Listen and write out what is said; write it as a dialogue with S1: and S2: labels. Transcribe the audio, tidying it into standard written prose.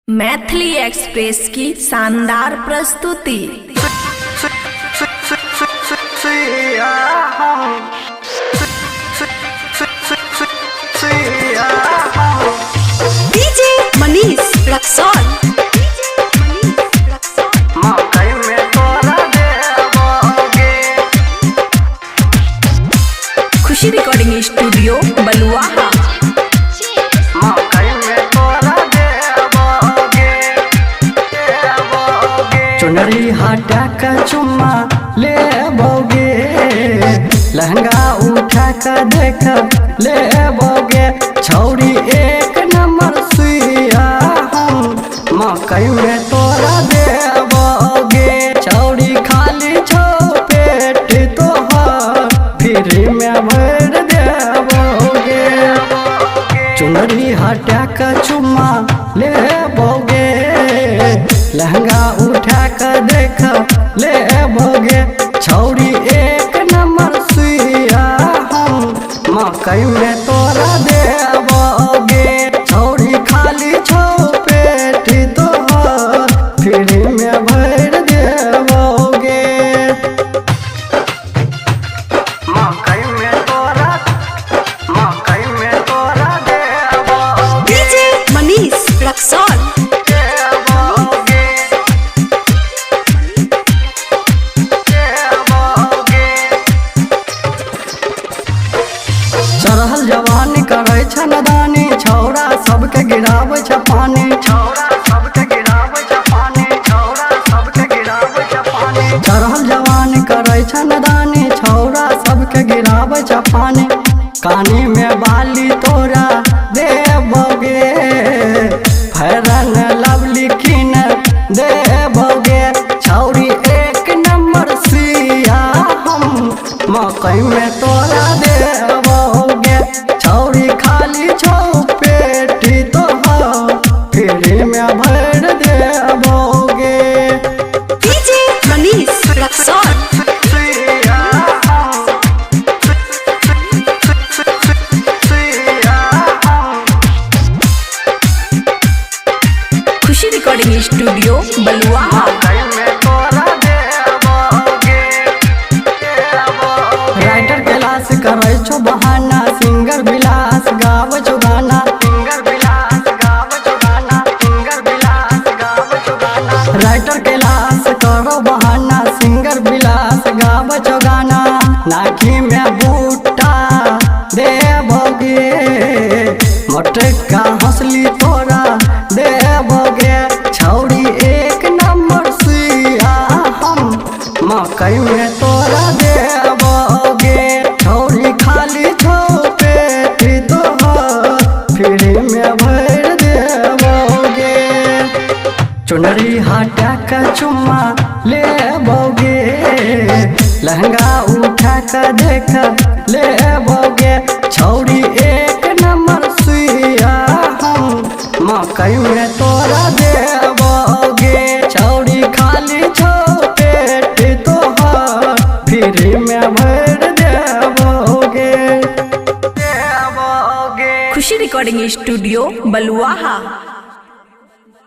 S1: Maithili express की शानदार प्रस्तुति।
S2: डीजे मनीष रक्सौल।
S1: खुशी रिकॉर्डिंग स्टूडियो बलुआहा।
S3: चुनरी हटा कर चुम्मा ले बोगे, लहंगा उठा कर देख ले बोगे। छौरी एक नंबर सुइया हम मकई में तोरा देबोगे। छौरी खाली छो पेट तोहर फ्री में भर देबोगे। चुनरी हटा कर चुम्मा ले बोगे, लहंगा उठा कर देख ले बोगे। छौरी एक नंबर सुइया हम मकई में तोरा देबोगे। छौरी खाली छो पेट तोहर फ्री में भर देबोगे। मकई में तोरा देबोगे।
S2: डीजे मनीष रक्सौल।
S3: चढ़ल जवानी करे छ नदानी, छौरा सबके गिरावे छ पानी। छौरा सबके गिरावे छ पानी। छौरा सबके गिरावे छ पानी। चढ़ल जवानी करे छ नदानी, छौरा सबके गिरावे छ पानी। कानी में बाली तोरा देबोगे, फैरन लवली किन देबोगे। छौरी एक नंबर सुइया हम मकई में तोरा देबोगे। छौरी खाली छो पेट तोहर फ्री में भर देबोगे।
S2: डीजे मनीष रक्सौल।
S1: खुशी रिकॉर्डिंग स्टूडियो बलुआहा।
S3: राइटर कैलाश करे छो बहाना, सिंगर विलास गावे छो गाना। सिंगर विलास गावे छो गाना। सिंगर विलास गावे छो गाना। राइटर कैलाश करो बहाना, सिंगर विलास गावे छो गाना। नाकी में बूटा देबोगे, मोटका हंसली तोरा देबोगे। छौरी एक नंबर सुइया हम मकई में तोरा देबोगे। छौरी खाली छो पेट तोहर फ्री में भर देबोगे। चुनरी हटा कर चुम्मा ले बोगे, लहंगा उठा कर देख ले बोगे। छौरी एक नंबर सुइया हम मकई में तोरा देबोगे। छौरी खाली छो पेट तोहर फ्री में भर देबोगे।
S1: खुशी रिकॉर्डिंग स्टूडियो बलुआहा।